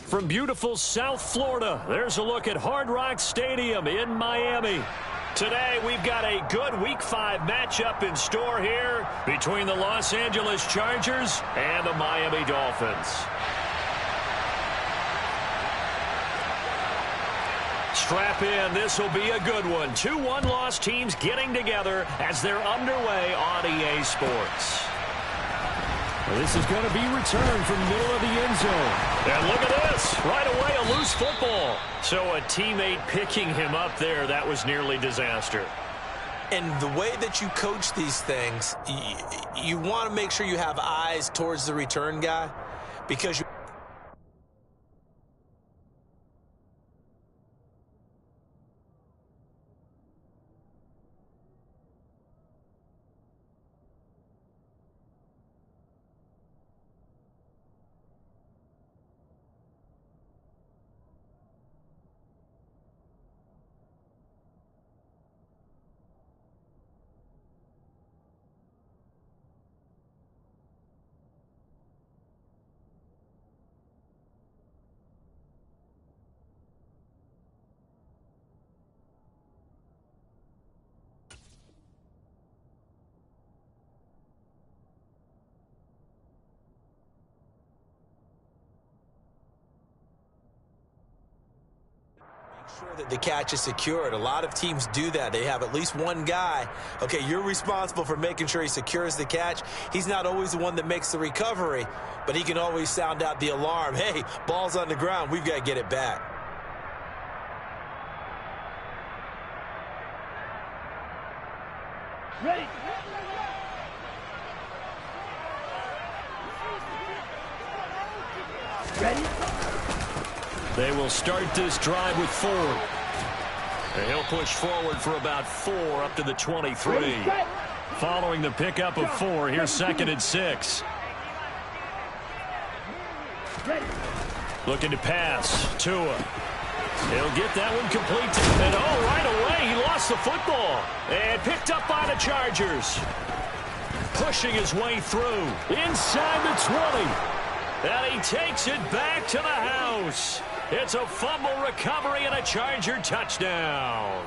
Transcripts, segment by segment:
From beautiful South Florida, there's a look at Hard Rock Stadium in Miami. Today, we've got a good Week 5 matchup in store here between the Los Angeles Chargers and the Miami Dolphins. Strap in, this will be a good one. Two one-loss teams getting together as they're underway on EA Sports. This is going to be returned from the middle of the end zone. And look at this. Right away, a loose football. So a teammate picking him up there, that was nearly disaster. And the way that you coach these things, you want to make sure you have eyes towards the return guy because you sure that the catch is secured. A lot of teams do that. They have at least one guy. Okay, you're responsible for making sure he secures the catch. He's not always the one that makes the recovery, but he can always sound out the alarm. Hey, ball's on the ground. We've got to get it back. Ready. Ready. They will start this drive with Ford. And he'll push forward for about 4 up to the 23. Following the pickup of 4, here's 2nd and 6. Looking to pass. Tua. He'll get that one complete. And right away, he lost the football. And picked up by the Chargers. Pushing his way through. Inside the 20. And he takes it back to the house. It's a fumble recovery and a Charger touchdown.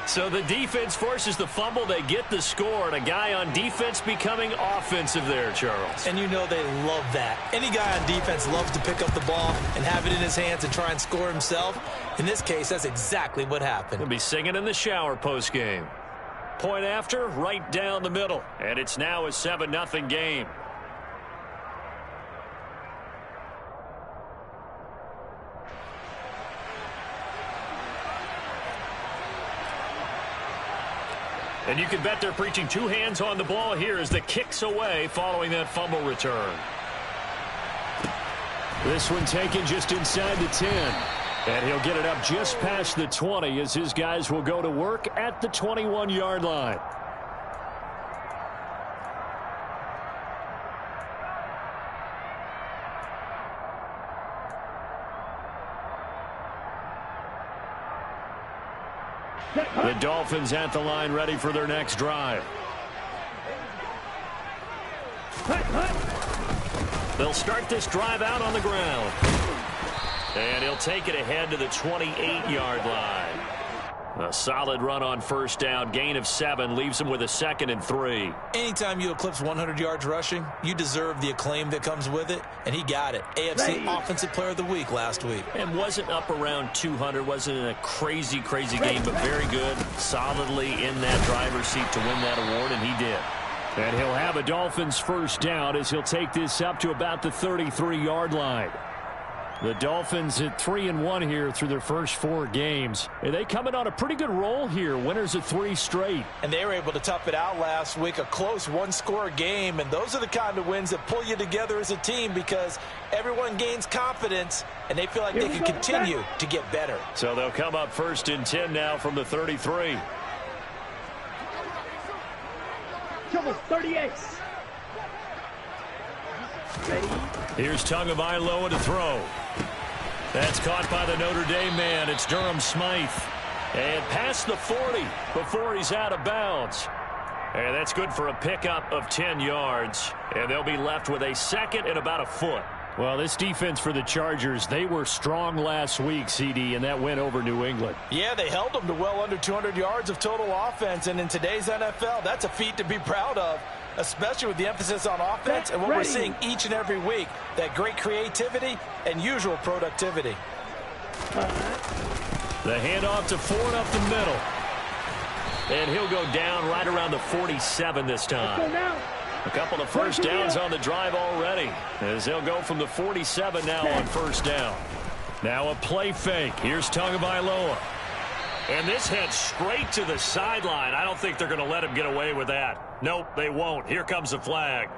So the defense forces the fumble. They get the score. And a guy on defense becoming offensive there, Charles. And you know they love that. Any guy on defense loves to pick up the ball and have it in his hands and try and score himself. In this case, that's exactly what happened. He'll be singing in the shower postgame. Point after, right down the middle. And it's now a 7-0 game. And you can bet they're preaching two hands on the ball here as the kick's away following that fumble return. This one taken just inside the 10. And he'll get it up just past the 20 as his guys will go to work at the 21-yard line. The Dolphins at the line ready for their next drive. They'll start this drive out on the ground. And he'll take it ahead to the 28-yard line. A solid run on first down. Gain of 7 leaves him with a 2nd and 3. Anytime you eclipse 100 yards rushing, you deserve the acclaim that comes with it, and he got it. AFC Offensive Player of the Week last week. And wasn't up around 200. Wasn't in a crazy game, but very good. Solidly in that driver's seat to win that award, and he did. And he'll have a Dolphins first down as he'll take this up to about the 33-yard line. The Dolphins at 3-1 here through their first 4 games. And they coming on a pretty good roll here. Winners of 3 straight. And they were able to tough it out last week. A close one-score game. And those are the kind of wins that pull you together as a team because everyone gains confidence and they feel like they can continue to get better. So they'll come up 1st and 10 now from the 33. Trouble 38. Ready. Here's Tagovailoa to throw. That's caught by the Notre Dame man. It's Durham Smythe. And past the 40 before he's out of bounds. And that's good for a pickup of 10 yards. And they'll be left with a 2nd and about a foot. Well, this defense for the Chargers, they were strong last week, CD, and that win over New England. Yeah, they held them to well under 200 yards of total offense, and in today's NFL, that's a feat to be proud of, especially with the emphasis on offense and what we're seeing each and every week, that great creativity and usual productivity. The handoff to Ford up the middle. And he'll go down right around the 47 this time. A couple of first downs on the drive already, as they'll go from the 47 now on first down. Now a play fake. Here's Tagovailoa. And this heads straight to the sideline. I don't think they're going to let him get away with that. Nope, they won't. Here comes the flag.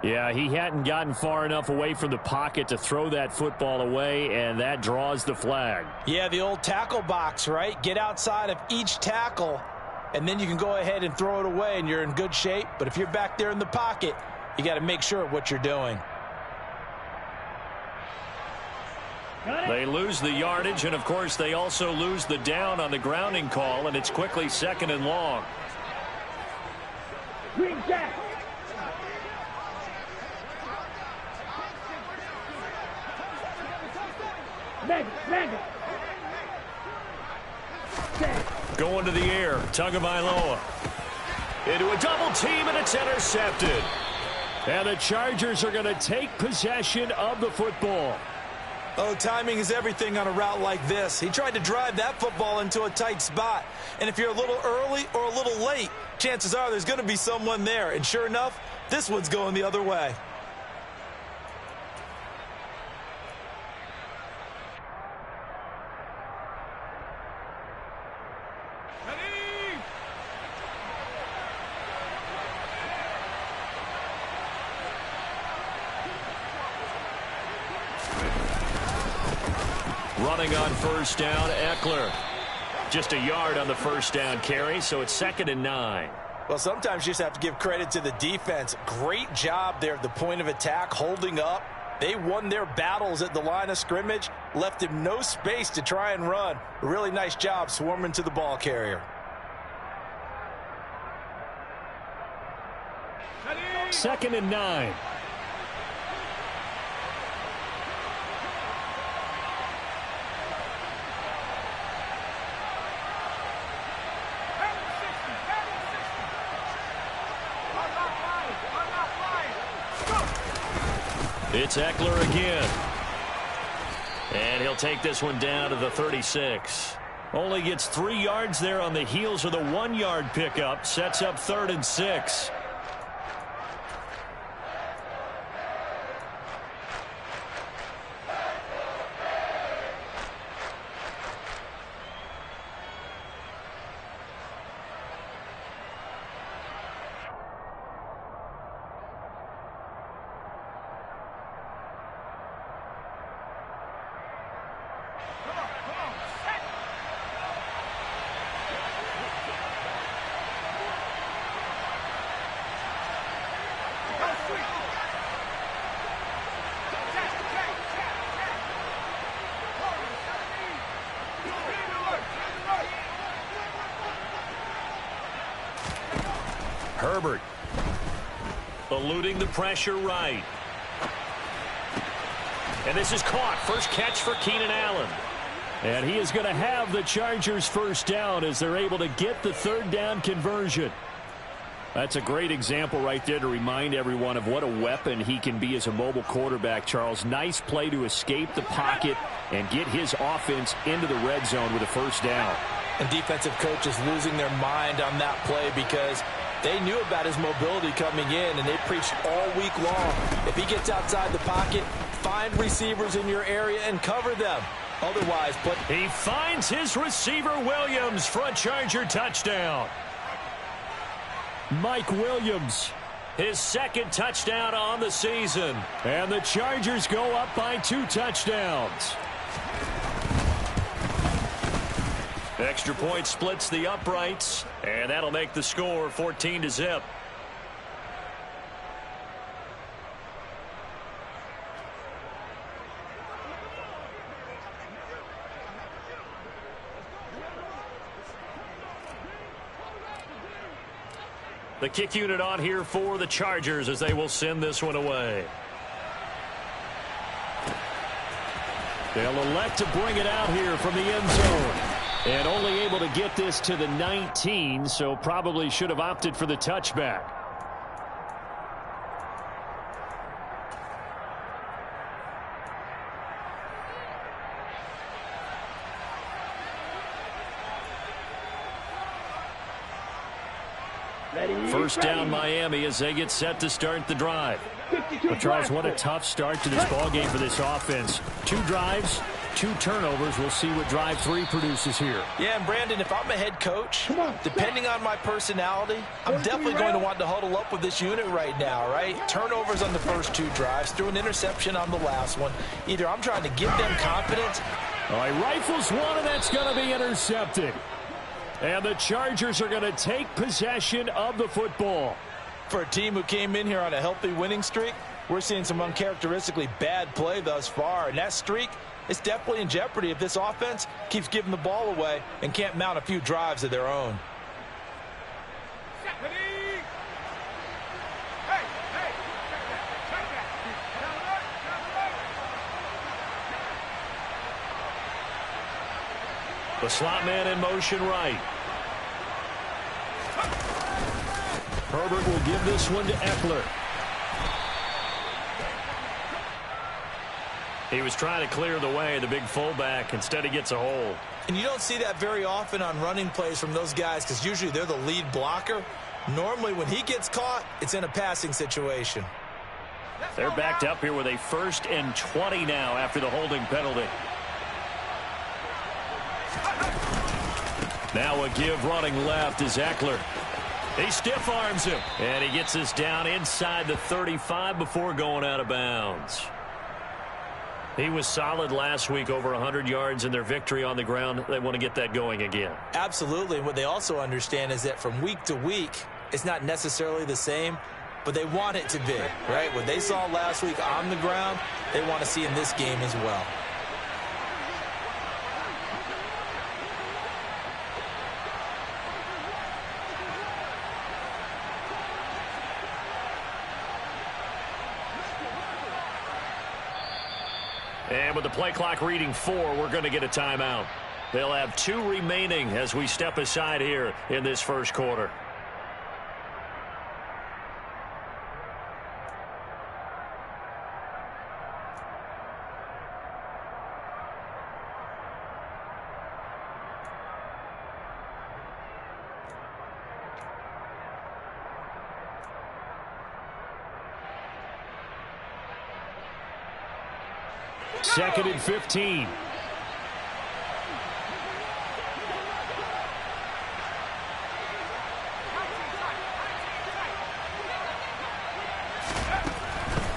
Yeah, he hadn't gotten far enough away from the pocket to throw that football away, and that draws the flag. Yeah, the old tackle box, right? Get outside of each tackle, and then you can go ahead and throw it away, and you're in good shape. But if you're back there in the pocket, you got to make sure of what you're doing. They lose the yardage, and, of course, they also lose the down on the grounding call, and it's quickly second and long. Green Jack. Mega. Going to the air, Tagovailoa. Into a double team, and it's intercepted. And the Chargers are going to take possession of the football. Oh, timing is everything on a route like this. He tried to drive that football into a tight spot. And if you're a little early or a little late, chances are there's going to be someone there. And sure enough, this one's going the other way. Running on first down, Eckler. Just a yard on the first down carry, so it's 2nd and 9. Well, sometimes you just have to give credit to the defense. Great job there at the point of attack, holding up. They won their battles at the line of scrimmage, left him no space to try and run. A really nice job swarming to the ball carrier. 2nd and 9. It's Eckler again. And he'll take this one down to the 36. Only gets 3 yards there on the heels of the 1-yard pickup. Sets up 3rd and 6. Herbert eluding the pressure right. And this is caught. First catch for Keenan Allen. And he is going to have the Chargers first down as they're able to get the 3rd down conversion. That's a great example right there to remind everyone of what a weapon he can be as a mobile quarterback, Charles. Nice play to escape the pocket and get his offense into the red zone with a first down. And defensive coaches losing their mind on that play because they knew about his mobility coming in, and they preached all week long. If he gets outside the pocket, find receivers in your area and cover them. Otherwise, he finds his receiver Williams for a Charger touchdown. Mike Williams, his 2nd touchdown on the season. And the Chargers go up by 2 touchdowns. Extra point splits the uprights, and that'll make the score 14-0. The kick unit on here for the Chargers as they will send this one away. They'll elect to bring it out here from the end zone. And only able to get this to the 19, so probably should have opted for the touchback. First down Miami as they get set to start the drive. But Charles, what a tough start to this ballgame for this offense. 2 drives, 2 turnovers. We'll see what drive 3 produces here. Yeah, and Brandon, if I'm a head coach, depending on my personality, I'm definitely going to want to huddle up with this unit right now, right? Turnovers on the first 2 drives, threw an interception on the last one. Either I'm trying to give them confidence. All right, rifles one, and that's going to be intercepted. And the Chargers are going to take possession of the football. For a team who came in here on a healthy winning streak, we're seeing some uncharacteristically bad play thus far. And that streak is definitely in jeopardy if this offense keeps giving the ball away and can't mount a few drives of their own. The slot man in motion right. Herbert will give this one to Eckler. He was trying to clear the way, the big fullback. Instead, he gets a hold. And you don't see that very often on running plays from those guys because usually they're the lead blocker. Normally, when he gets caught, it's in a passing situation. They're backed up here with a 1st and 20 now after the holding penalty. Now a give running left is Eckler. He stiff arms him. And he gets us down inside the 35 before going out of bounds. He was solid last week, over 100 yards in their victory on the ground. They want to get that going again. Absolutely. And what they also understand is that from week to week, it's not necessarily the same, but they want it to be, right? What they saw last week on the ground, they want to see in this game as well. And with the play clock reading 4, we're going to get a timeout. They'll have 2 remaining as we step aside here in this first quarter. Second and 15.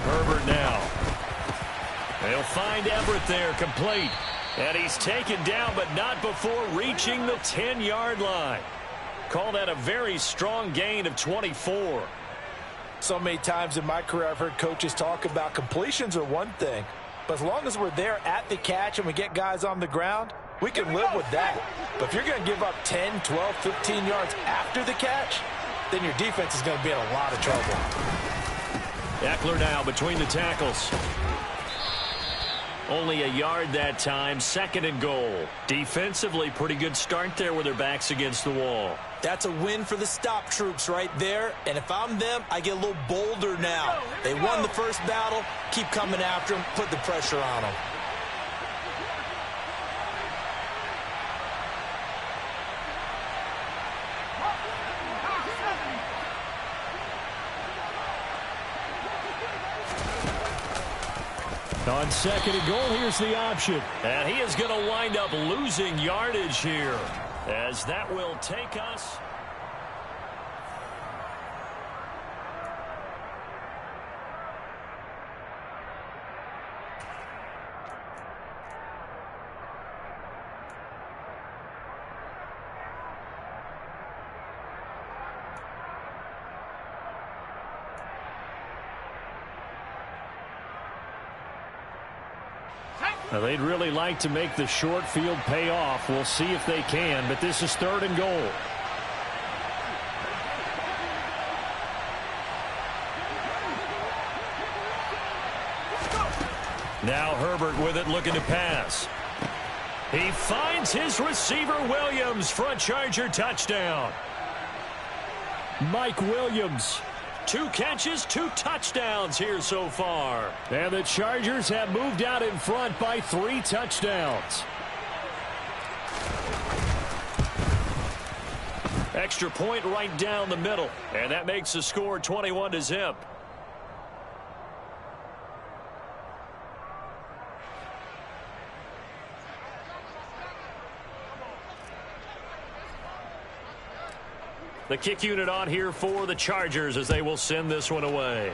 Herbert now. They'll find Everett there, complete. And he's taken down, but not before reaching the 10-yard line. Call that a very strong gain of 24. So many times in my career I've heard coaches talk about completions are one thing. But as long as we're there at the catch and we get guys on the ground, we can live with that. But if you're going to give up 10, 12, 15 yards after the catch, then your defense is going to be in a lot of trouble. Eckler now between the tackles. Only a yard that time, 2nd and goal. Defensively, pretty good start there with their backs against the wall. That's a win for the stop troops right there. And if I'm them, I get a little bolder now. They won the first battle. Keep coming after them. Put the pressure on them. On 2nd and goal, here's the option. And he is going to wind up losing yardage here, as that will take us. Now, they'd really like to make the short field pay off. We'll see if they can, but this is 3rd and goal. Now Herbert with it, looking to pass. He finds his receiver, Williams, for a Charger touchdown. Mike Williams. 2 catches, 2 touchdowns here so far. And the Chargers have moved out in front by 3 touchdowns. Extra point right down the middle. And that makes the score 21-0. The kick unit on here for the Chargers as they will send this one away.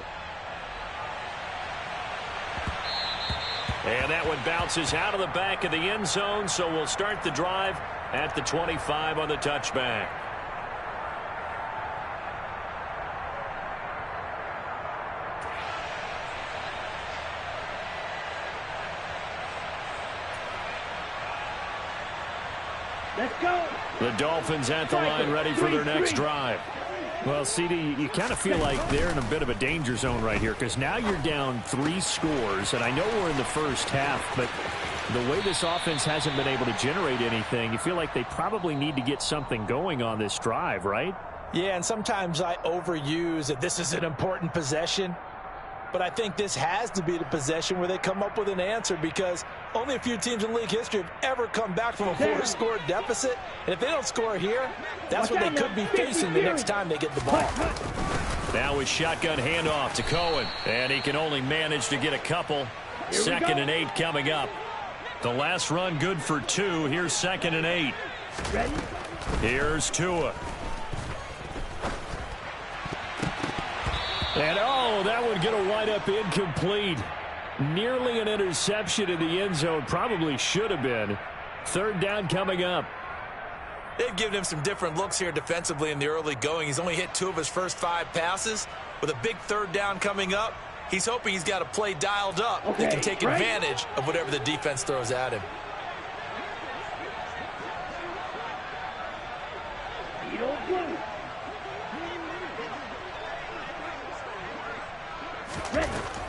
And that one bounces out of the back of the end zone, so we'll start the drive at the 25 on the touchback. Let's go. The Dolphins at the line ready for their next drive. Well, CD, you kind of feel like they're in a bit of a danger zone right here because now you're down 3 scores, and I know we're in the first half, but the way this offense hasn't been able to generate anything, you feel like they probably need to get something going on this drive, right? Yeah, and sometimes I overuse that this is an important possession. But I think this has to be the possession where they come up with an answer because only a few teams in league history have ever come back from a 4-score deficit. And if they don't score here, that's what they could be facing the next time they get the ball. Now with shotgun handoff to Cohen. And he can only manage to get a couple. 2nd and 8 coming up. The last run good for 2. Here's 2nd and 8. Ready? Here's Tua. And, oh, that would get a wind up incomplete. Nearly an interception in the end zone. Probably should have been. 3rd down coming up. They've given him some different looks here defensively in the early going. He's only hit 2 of his first 5 passes. With a big 3rd down coming up, he's hoping he's got a play dialed up that can take advantage of whatever the defense throws at him.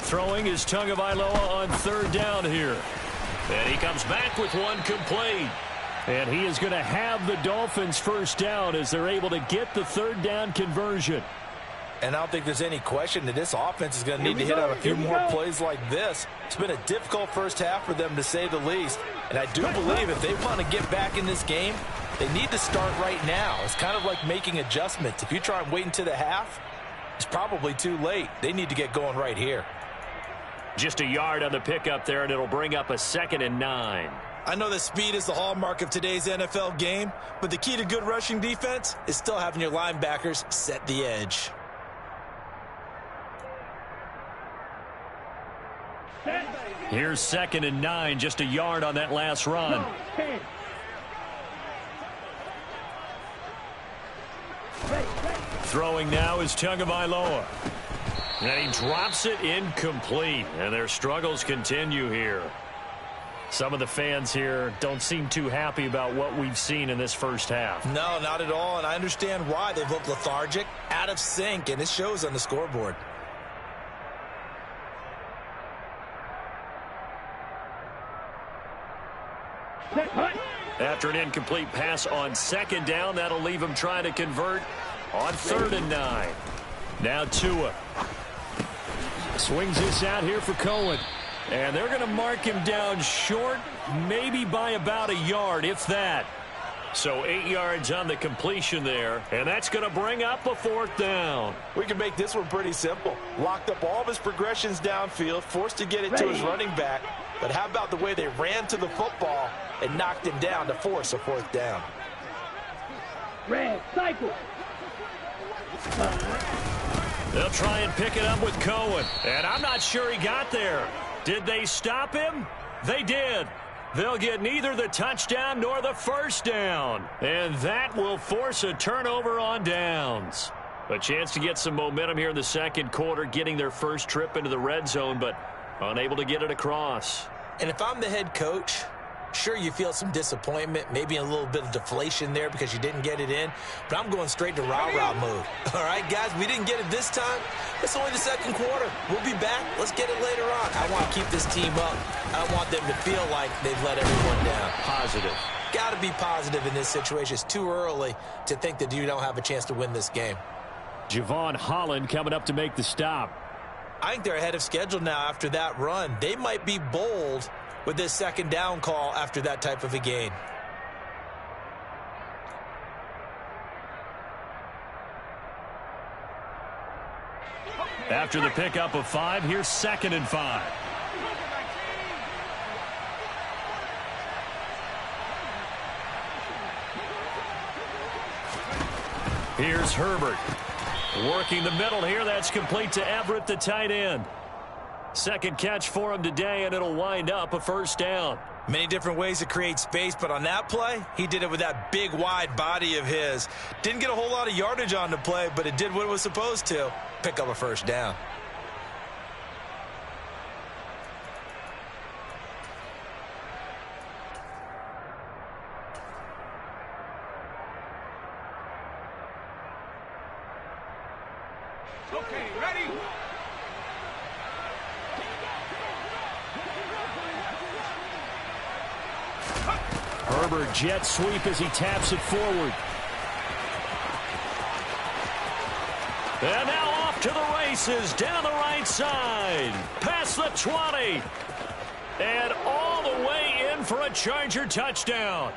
Throwing is Tagovailoa on 3rd down here. And he comes back with one complete. And he is going to have the Dolphins first down as they're able to get the 3rd down conversion. And I don't think there's any question that this offense is going to need to hit on a few more plays like this. It's been a difficult first half for them, to say the least. And I do believe if they want to get back in this game, they need to start right now. It's kind of like making adjustments. If you try and wait until the half, it's probably too late. They need to get going right here. Just a yard on the pickup there, and it'll bring up a 2nd and 9. I know that speed is the hallmark of today's NFL game, but the key to good rushing defense is still having your linebackers set the edge. Here's 2nd and 9, just a yard on that last run. Throwing now is Tagovailoa. And he drops it incomplete. And their struggles continue here. Some of the fans here don't seem too happy about what we've seen in this first half. No, not at all. And I understand why. They've looked lethargic, out of sync, and it shows on the scoreboard. After an incomplete pass on 2nd down, that'll leave him trying to convert on 3rd and 9. Now Tua. Swings this out here for Cohen. And they're going to mark him down short, maybe by about a yard, if that. So 8 yards on the completion there, and that's going to bring up a 4th down. We can make this one pretty simple. Locked up all of his progressions downfield, forced to get it to his running back. But how about the way they ran to the football and knocked him down to force a 4th down? Red cycle. They'll try and pick it up with Cohen. And I'm not sure he got there. Did they stop him? They did. They'll get neither the touchdown nor the 1st down. And that will force a turnover on downs. A chance to get some momentum here in the 2nd quarter, getting their first trip into the red zone, but unable to get it across. And if I'm the head coach, Sure, you feel some disappointment, maybe a little bit of deflation there because you didn't get it in, but I'm going straight to rah-rah mode. All right, guys, we didn't get it this time. It's only the second quarter. We'll be back. Let's get it later on. I want to keep this team up. I don't want them to feel like they've let everyone down. Positive. Got to be positive in this situation. It's too early to think that you don't have a chance to win this game. Javon Holland coming up to make the stop. I think they're ahead of schedule now after that run. They might be bold with this second down call after that type of a gain. After the pickup of 5, here's 2nd and 5. Here's Herbert. Working the middle here. That's complete to Everett, the tight end. Second catch for him today, and it'll wind up a first down. Many different ways to create space, but on that play, he did it with that big, wide body of his. Didn't get a whole lot of yardage on the play, but it did what it was supposed to. Pick up a first down. Okay, ready? Herbert jet sweep as he taps it forward. And now off to the races down the right side. Past the 20. And all the way in for a Charger touchdown.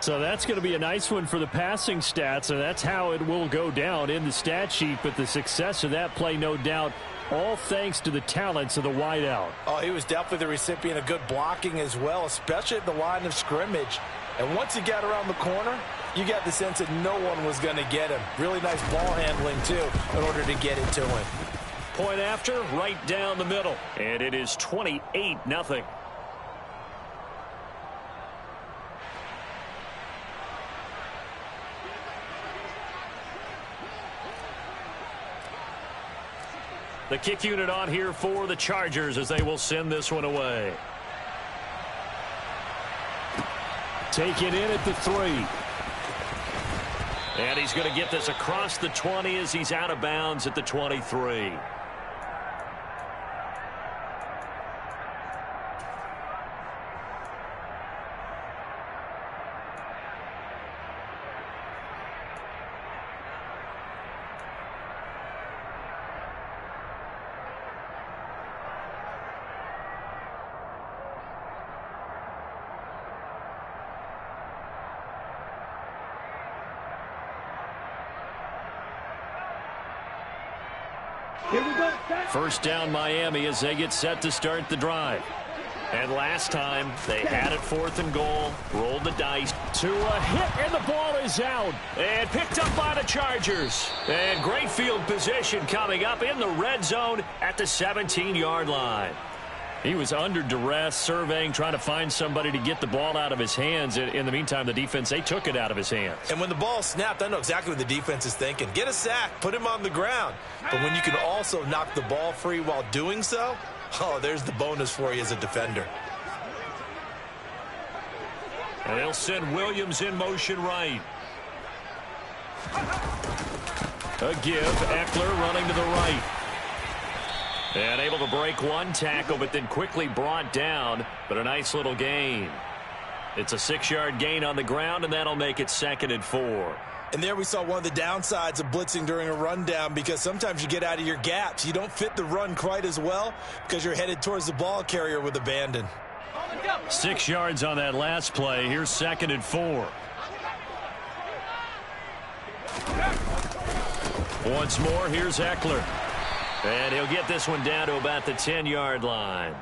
So that's going to be a nice one for the passing stats, and that's how it will go down in the stat sheet. But the success of that play, no doubt, all thanks to the talents of the wideout. Oh, he was definitely the recipient of good blocking as well, especially at the line of scrimmage. And once he got around the corner, you got the sense that no one was going to get him. Really nice ball handling, too, in order to get it to him. Point after, right down the middle. And it is 28-0. The kick unit on here for the Chargers as they will send this one away. Taken in at the 3. And he's going to get this across the 20 as he's out of bounds at the 23. Here we go. First down Miami as they get set to start the drive. And last time they had it 4th and goal, rolled the dice. To a hit, and the ball is out. And picked up by the Chargers. And great field position coming up in the red zone at the 17-yard line. He was under duress, surveying, trying to find somebody to get the ball out of his hands. In the meantime, the defense, they took it out of his hands. And when the ball snapped, I know exactly what the defense is thinking. Get a sack, put him on the ground. But when you can also knock the ball free while doing so, oh, there's the bonus for you as a defender. And they'll send Williams in motion right. A give, Eckler running to the right. And able to break one tackle, but then quickly brought down. But a nice little gain. It's a 6-yard gain on the ground, and that'll make it 2nd and 4. And there we saw one of the downsides of blitzing during a rundown, because sometimes you get out of your gaps. You don't fit the run quite as well because you're headed towards the ball carrier with abandon. 6 yards on that last play. Here's 2nd and 4. Once more, here's Eckler. And he'll get this one down to about the 10-yard line.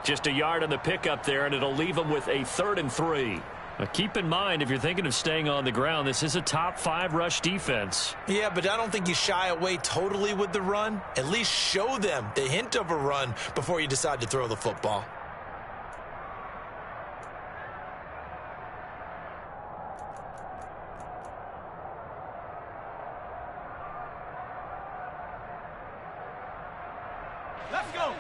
Just a yard on the pickup there, and it'll leave him with a 3rd and 3. Now keep in mind, if you're thinking of staying on the ground, this is a top 5 rush defense. Yeah, but I don't think you shy away totally with the run. At least show them the hint of a run before you decide to throw the football. Let's go.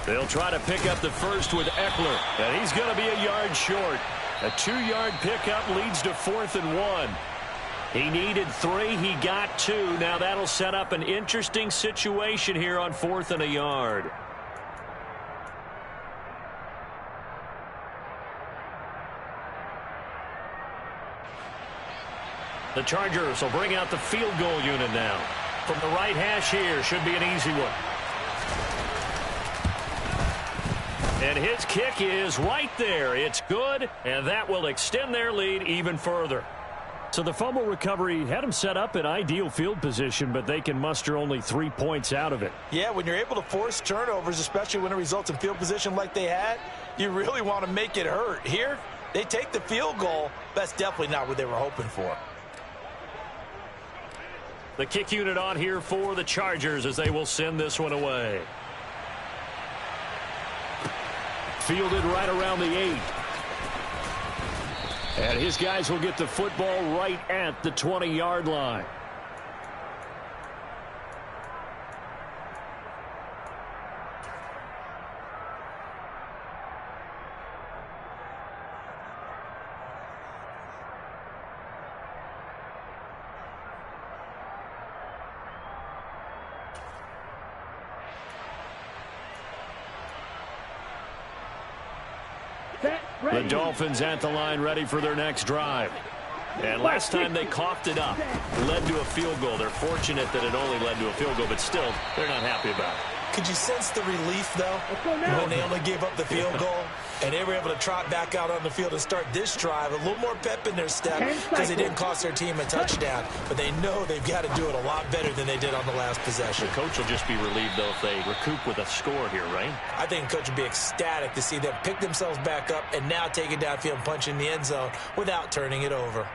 They'll try to pick up the first with Eckler, and he's going to be a yard short. A 2-yard pickup leads to 4th and 1. He needed 3. He got 2. Now that'll set up an interesting situation here on 4th and a yard. The Chargers will bring out the field goal unit now. From the right hash here, should be an easy one. And his kick is right there. It's good, and that will extend their lead even further. So the fumble recovery had them set up in ideal field position, but they can muster only 3 points out of it. Yeah, when you're able to force turnovers, especially when it results in field position like they had, you really want to make it hurt. Here, they take the field goal. That's definitely not what they were hoping for. The kick unit on here for the Chargers as they will send this one away. Fielded right around the 8. And his guys will get the football right at the 20-yard line. The Dolphins at the line ready for their next drive. And last time they coughed it up, led to a field goal. They're fortunate that it only led to a field goal, but still, they're not happy about it. Could you sense the relief, though, when they only gave up the field goal and they were able to trot back out on the field and start this drive? A little more pep in their step because it didn't cost their team a touchdown, but they know they've got to do it a lot better than they did on the last possession. The coach will just be relieved, though, if they recoup with a score here, right? I think the coach would be ecstatic to see them pick themselves back up and now take it downfield and punch in the end zone without turning it over.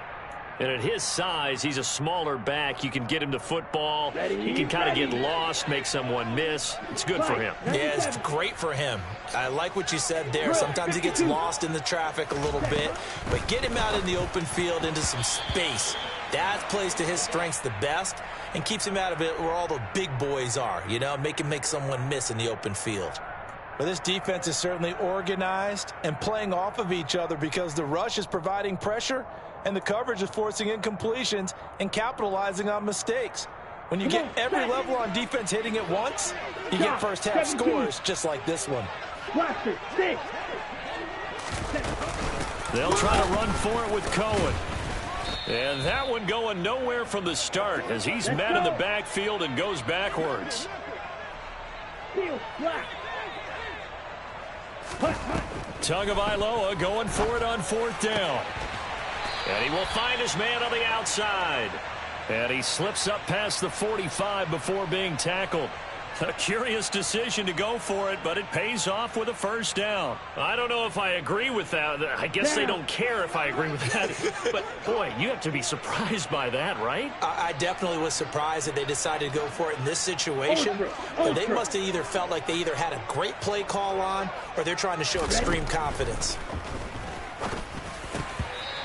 And at his size, he's a smaller back. You can get him to football. He can kind of get lost, make someone miss. It's good for him. Yeah, it's great for him. I like what you said there. Sometimes he gets lost in the traffic a little bit, but get him out in the open field into some space. That plays to his strengths the best and keeps him out of it where all the big boys are, you know, make him make someone miss in the open field. Well, this defense is certainly organized and playing off of each other because the rush is providing pressure and the coverage is forcing incompletions and capitalizing on mistakes. When you get every level on defense hitting at once, you get first half scores just like this one. They'll try to run for it with Cohen. And that one going nowhere from the start as he's met in the backfield and goes backwards. Tagovailoa going for it on 4th down. And he will find his man on the outside. And he slips up past the 45 before being tackled. A curious decision to go for it, but it pays off with a first down. I don't know if I agree with that. I guess they don't care if I agree with that. But, boy, you have to be surprised by that, right? I definitely was surprised that they decided to go for it in this situation. But they must have either felt like they either had a great play call on or they're trying to show extreme confidence.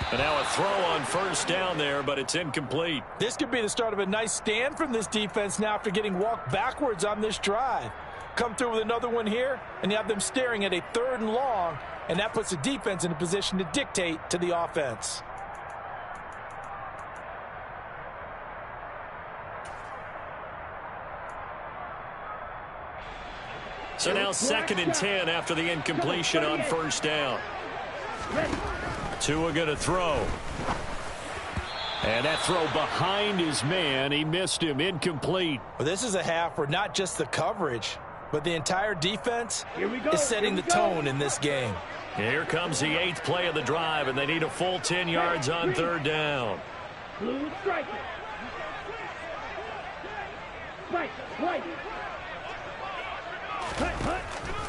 And now a throw on first down there, but it's incomplete. This could be the start of a nice stand from this defense now after getting walked backwards on this drive. Come through with another one here, and you have them staring at a 3rd and long, and that puts the defense in a position to dictate to the offense. So now 2nd and 10 after the incompletion on first down. Tua going to throw. And that throw behind his man. He missed him. Incomplete. Well, this is a half where not just the coverage, but the entire defense is setting the tone in this game. Here comes the 8th play of the drive, and they need a full 10 yards on 3rd down. Blue striker. Right.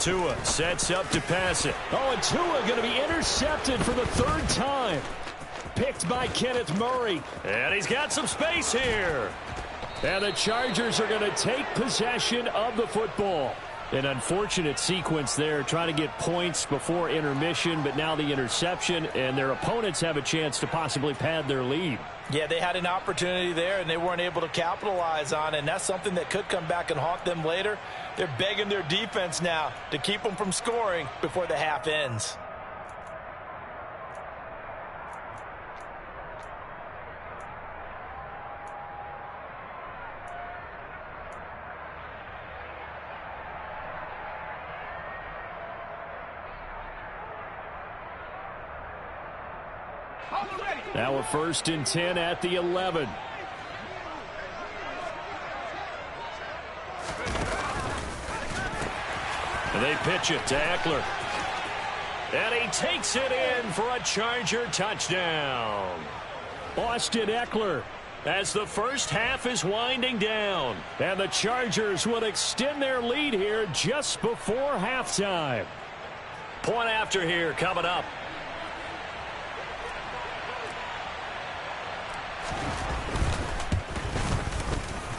Tua sets up to pass it. Oh, and Tua going to be intercepted for the 3rd time. Picked by Kenneth Murray. And he's got some space here. And the Chargers are going to take possession of the football. An unfortunate sequence there, trying to get points before intermission, but now the interception, and their opponents have a chance to possibly pad their lead. Yeah, they had an opportunity there, and they weren't able to capitalize on it, and that's something that could come back and haunt them later. They're begging their defense now to keep them from scoring before the half ends. Now a 1st and 10 at the 11. And they pitch it to Eckler. And he takes it in for a Charger touchdown. Austin Eckler, as the first half is winding down. And the Chargers will extend their lead here just before halftime. Point after here coming up.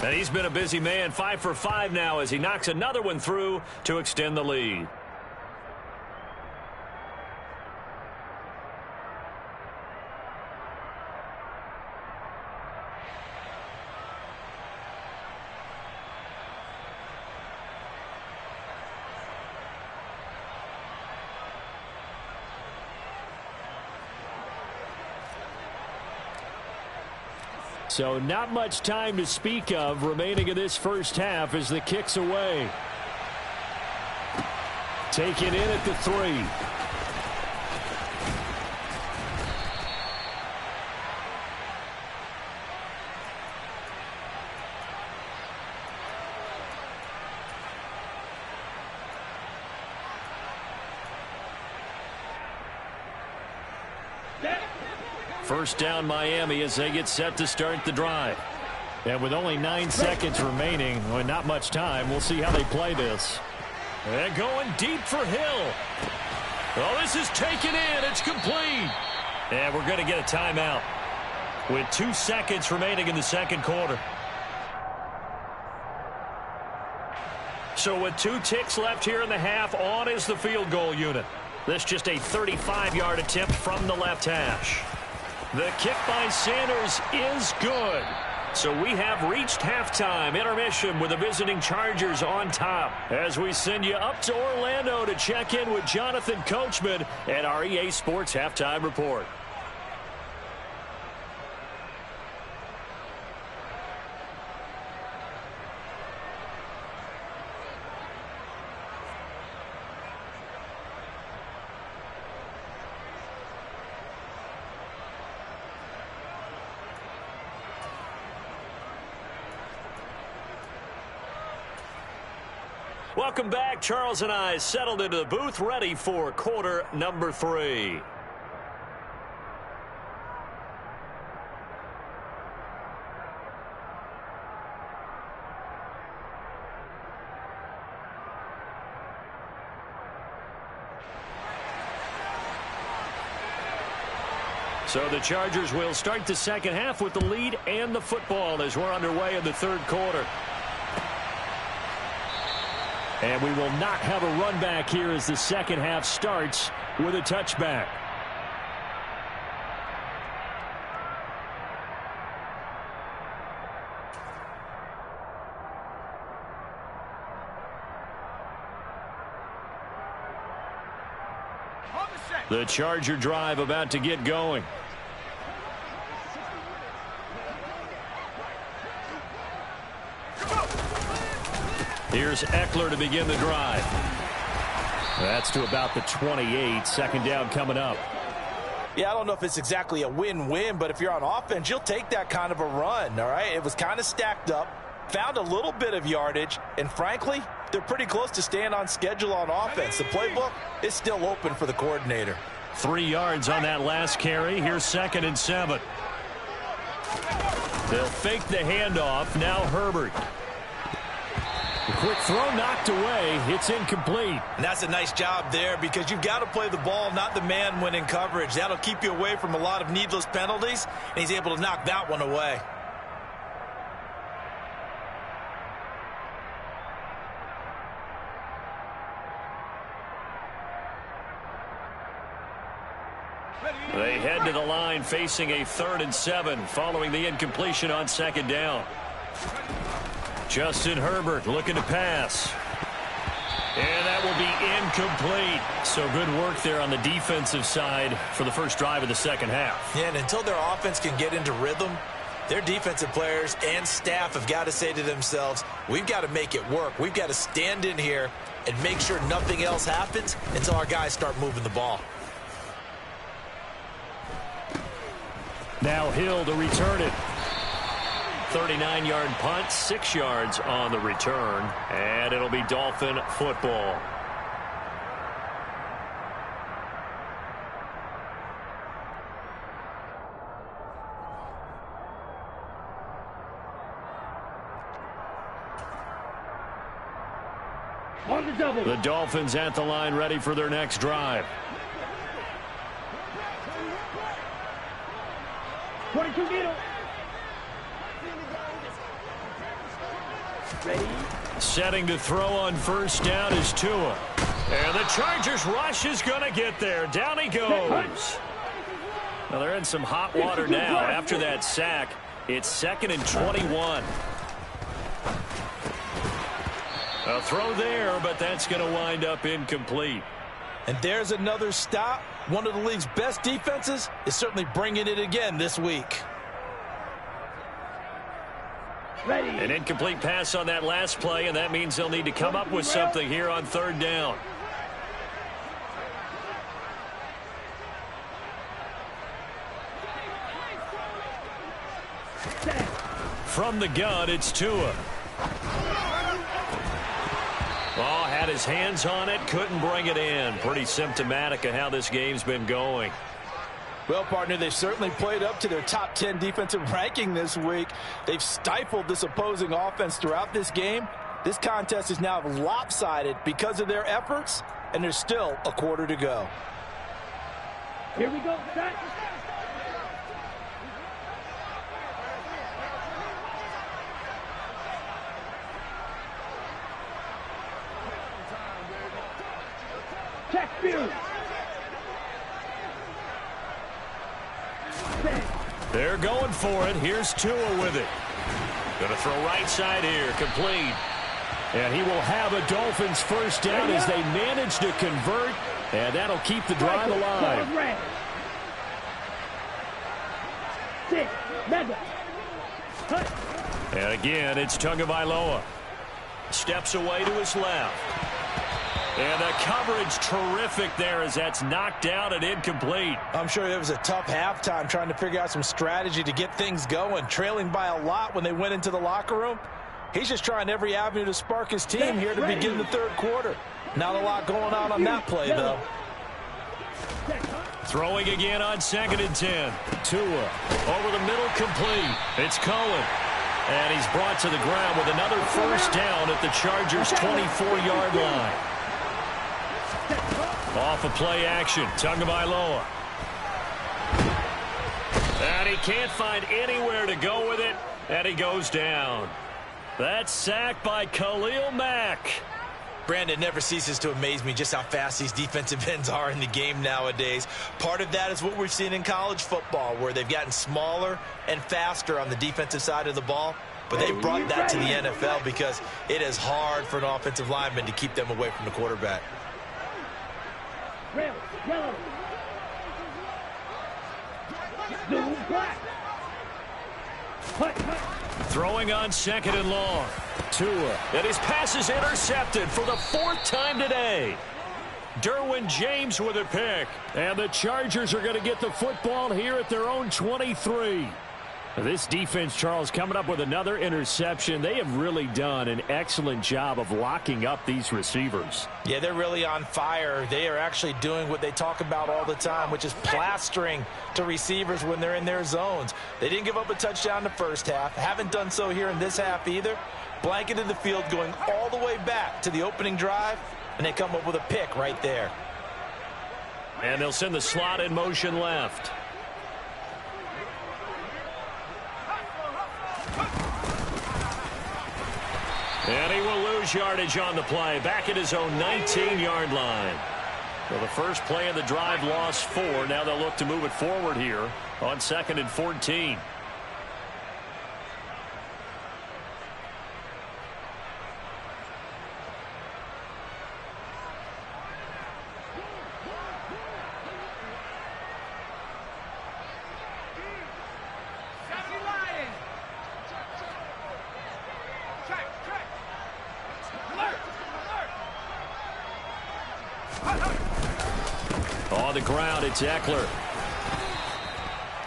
And he's been a busy man, 5 for 5 now as he knocks another one through to extend the lead. So not much time to speak of remaining in this first half as the kick's away. Taken in at the 3. First down Miami as they get set to start the drive. And with only 9 seconds remaining, and not much time, we'll see how they play this. And going deep for Hill. Oh, this is taken in. It's complete. And we're going to get a timeout with 2 seconds remaining in the second quarter. So with 2 ticks left here in the half, on is the field goal unit. This just a 35-yard attempt from the left hash. The kick by Sanders is good. So we have reached halftime intermission with the visiting Chargers on top. As we send you up to Orlando to check in with Jonathan Coachman at our EA Sports Halftime Report. Welcome back. Charles and I settled into the booth, ready for quarter number 3. So the Chargers will start the second half with the lead and the football as we're underway in the third quarter. And we will not have a run back here as the second half starts with a touchback. The Charger drive about to get going. Here's Eckler to begin the drive. That's to about the 28. Second down coming up. Yeah, I don't know if it's exactly a win-win, but if you're on offense, you'll take that kind of a run, all right? It was kind of stacked up, found a little bit of yardage, and frankly, they're pretty close to staying on schedule on offense. The playbook is still open for the coordinator. 3 yards on that last carry. Here's 2nd and 7. They'll fake the handoff. Now Herbert. The quick throw knocked away. It's incomplete. And that's a nice job there because you've got to play the ball, not the man when in coverage. That'll keep you away from a lot of needless penalties, and he's able to knock that one away. They head to the line facing a 3rd and 7 following the incompletion on 2nd down. Justin Herbert looking to pass. And that will be incomplete. So good work there on the defensive side for the first drive of the 2nd half. Yeah, and until their offense can get into rhythm, their defensive players and staff have got to say to themselves, we've got to make it work. We've got to stand in here and make sure nothing else happens until our guys start moving the ball. Now Hill to return it. 39-yard punt, 6 yards on the return, and it'll be Dolphin football. On the double. The Dolphins at the line, ready for their next drive. 22 middle. Ready. Setting to throw on 1st down is Tua. And the Chargers rush is going to get there. Down he goes. Now they're in some hot water now after that sack. It's 2nd and 21. A throw there, but that's going to wind up incomplete. And there's another stop. One of the league's best defenses is certainly bringing it again this week. Ready. An incomplete pass on that last play, and that means they'll need to come up with something here on 3rd down. From the gun, it's Tua. Oh, had his hands on it, couldn't bring it in. Pretty symptomatic of how this game's been going. Well, partner, they've certainly played up to their top 10 defensive ranking this week. They've stifled this opposing offense throughout this game. This contest is now lopsided because of their efforts, and there's still a quarter to go. Here we go. Set. Check field. They're going for it. Here's Tua with it. Going to throw right side here. Complete. And he will have a Dolphins 1st down as they manage to convert. And that'll keep the drive alive. 6. Mega. And again, it's Tagovailoa. Steps away to his left. And the coverage terrific there as that's knocked down and incomplete. I'm sure it was a tough halftime trying to figure out some strategy to get things going, trailing by a lot when they went into the locker room. He's just trying every avenue to spark his team here to begin the 3rd quarter. Not a lot going on that play, though. Throwing again on 2nd and 10. Tua over the middle, complete. It's Cohen. And he's brought to the ground with another 1st down at the Chargers' 24-yard line. Off of play action, Tagovailoa. And he can't find anywhere to go with it, and he goes down. That's sacked by Khalil Mack. Brandon, never ceases to amaze me just how fast these defensive ends are in the game nowadays. Part of that is what we've seen in college football, where they've gotten smaller and faster on the defensive side of the ball. But they've brought that to the NFL because it is hard for an offensive lineman to keep them away from the quarterback. Red, yellow. Blue, black. Throwing on 2nd and long. Tua. And his pass is intercepted for the 4th time today. Derwin James with a pick. And the Chargers are going to get the football here at their own 23. This defense, Charles, coming up with another interception. They have really done an excellent job of locking up these receivers. Yeah, they're really on fire. They are actually doing what they talk about all the time, which is plastering to receivers when they're in their zones. They didn't give up a touchdown in the 1st half. Haven't done so here in this half either. Blanketed the field going all the way back to the opening drive, and they come up with a pick right there. And they'll send the slot in motion left. And he will lose yardage on the play. Back at his own 19-yard line. Well, the first play of the drive lost 4. Now they'll look to move it forward here on 2nd and 14. On the ground, it's Eckler.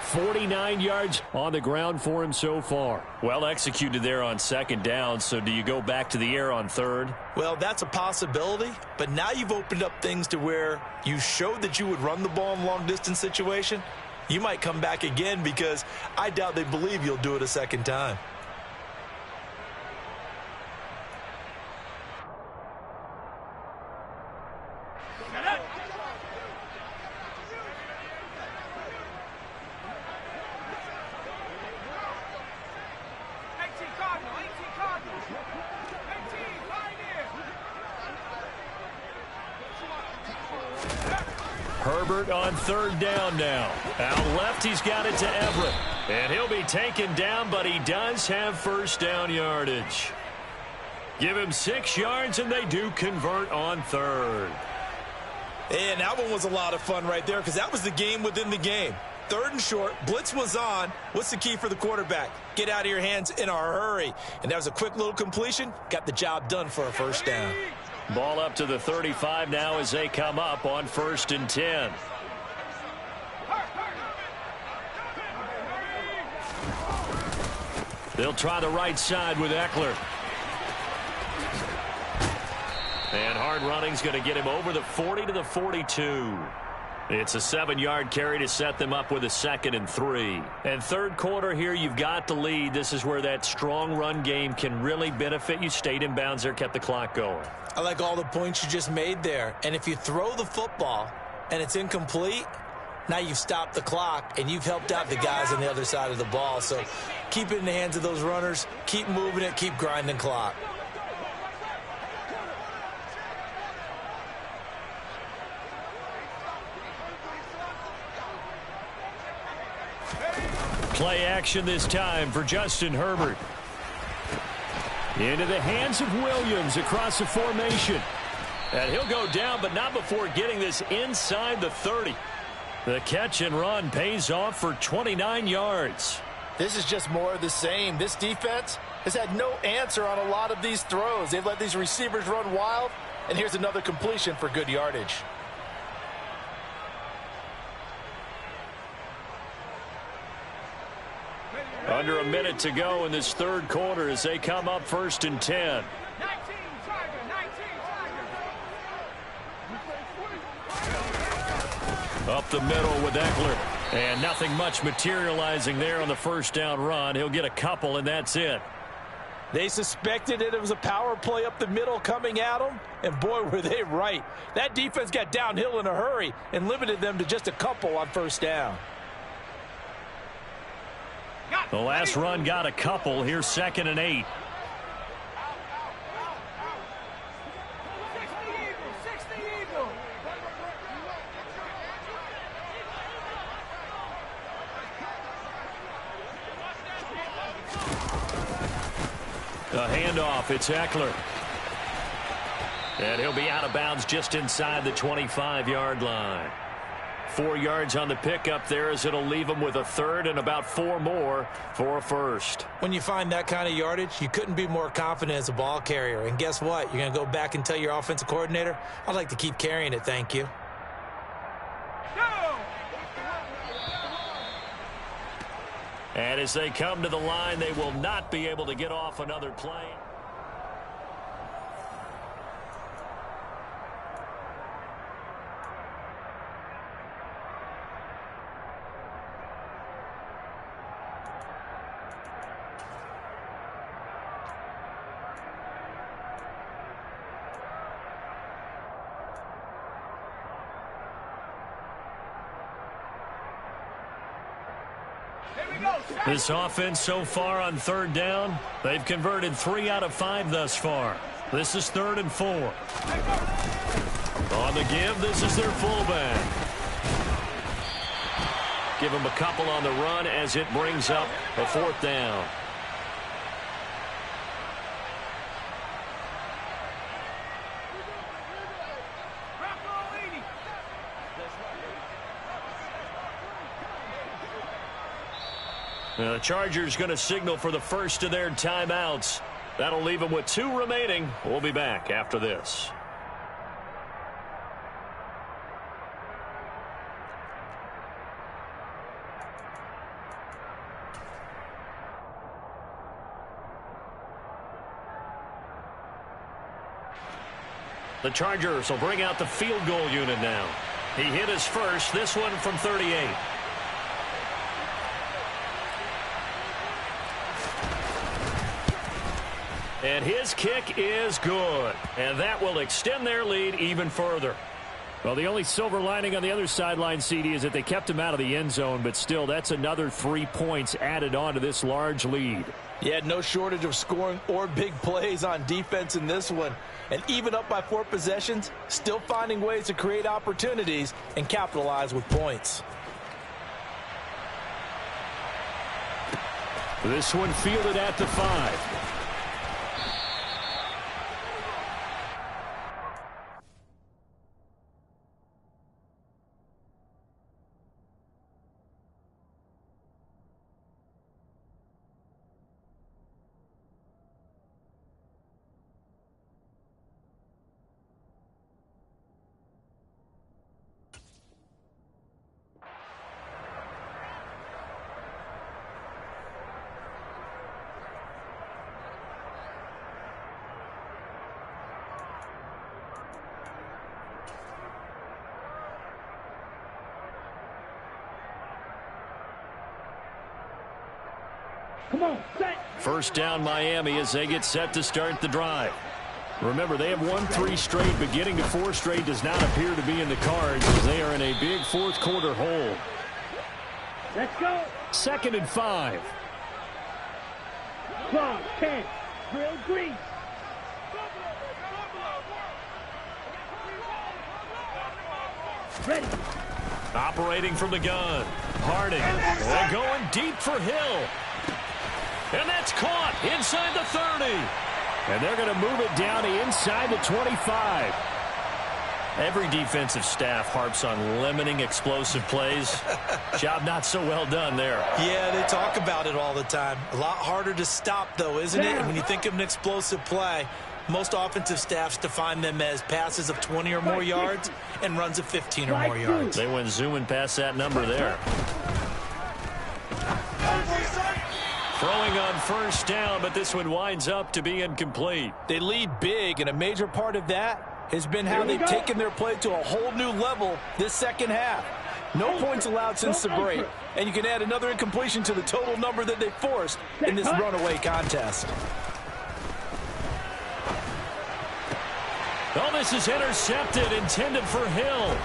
49 yards on the ground for him so far. Well executed there on 2nd down, so do you go back to the air on 3rd? Well, that's a possibility, but now you've opened up things to where you showed that you would run the ball in long-distance situation. You might come back again because I doubt they believe you'll do it a second time. Herbert on 3rd down now. Out left, he's got it to Everett. And he'll be taken down, but he does have 1st down yardage. Give him 6 yards, and they do convert on 3rd. And that one was a lot of fun right there because that was the game within the game. 3rd and short, blitz was on. What's the key for the quarterback? Get out of your hands in a hurry. And that was a quick little completion. Got the job done for a 1st down. Ball up to the 35 now as they come up on 1st and 10. They'll try the right side with Eckler. And hard running's going to get him over the 40 to the 42. It's a 7-yard carry to set them up with a 2nd and 3. And 3rd quarter here, you've got the lead. This is where that strong run game can really benefit you. Stayed in bounds there, kept the clock going. I like all the points you just made there. And if you throw the football and it's incomplete, now you've stopped the clock and you've helped out the guys on the other side of the ball. So keep it in the hands of those runners. Keep moving it. Keep grinding clock. Play action this time for Justin Herbert. Into the hands of Williams across the formation. And he'll go down, but not before getting this inside the 30. The catch and run pays off for 29 yards. This is just more of the same. This defense has had no answer on a lot of these throws. They've let these receivers run wild, and here's another completion for good yardage. Under a minute to go in this 3rd quarter as they come up 1st and 10. Up the middle with Eckler. And nothing much materializing there on the 1st down run. He'll get a couple, and that's it. They suspected it was a power play up the middle coming at them, and boy, were they right. That defense got downhill in a hurry and limited them to just a couple on 1st down. The last run got a couple. Here's 2nd and 8. A handoff. It's Eckler. And he'll be out of bounds just inside the 25-yard line. 4 yards on the pickup there as it'll leave him with a 3rd and about 4 more for a 1st. When you find that kind of yardage, you couldn't be more confident as a ball carrier. And guess what? You're going to go back and tell your offensive coordinator, I'd like to keep carrying it, thank you. And as they come to the line, they will not be able to get off another play. This offense so far on 3rd down, they've converted 3 out of 5 thus far. This is 3rd and 4. On the give, this is their fullback. Give him a couple on the run as it brings up a 4th down. The Chargers going to signal for the first of their timeouts. That'll leave them with 2 remaining. We'll be back after this. The Chargers will bring out the field goal unit now. He hit his first, this one from 38. And his kick is good. And that will extend their lead even further. Well, the only silver lining on the other sideline, CD, is that they kept him out of the end zone. But still, that's another 3 points added on to this large lead. Yeah, no shortage of scoring or big plays on defense in this one. And even up by 4 possessions, still finding ways to create opportunities and capitalize with points. This one fielded at the 5. Come on, set. First down Miami as they get set to start the drive. Remember, they have won 3 straight, but getting to 4 straight does not appear to be in the cards as they are in a big 4th quarter hole. Let's go. 2nd and 5. Claw, 10. Drill grease. Ready. Operating from the gun. Harding. And going deep for Hill. And that's caught inside the 30. And they're going to move it down to inside the 25. Every defensive staff harps on limiting explosive plays. Job not so well done there. Yeah, they talk about it all the time. A lot harder to stop, though, isn't it? When you think of an explosive play, most offensive staffs define them as passes of 20 or more yards and runs of 15 or more yards. They went zooming past that number there. Throwing on first down, but this one winds up to be incomplete. They lead big, and a major part of that has been how they've taken their play to a whole new level this second half. No points allowed since the break, and you can add another incompletion to the total number that they forced in this runaway contest. Oh, this is intercepted, intended for Hill.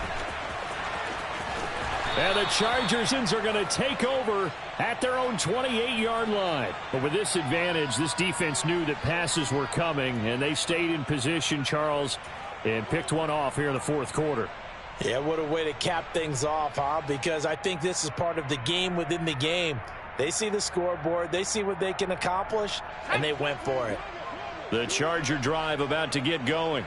And the Chargers are going to take over at their own 28-yard line. But with this advantage, this defense knew that passes were coming, and they stayed in position, Charles, and picked one off here in the 4th quarter. Yeah, what a way to cap things off, huh? Because I think this is part of the game within the game. They see the scoreboard, they see what they can accomplish, and they went for it. The Charger drive about to get going.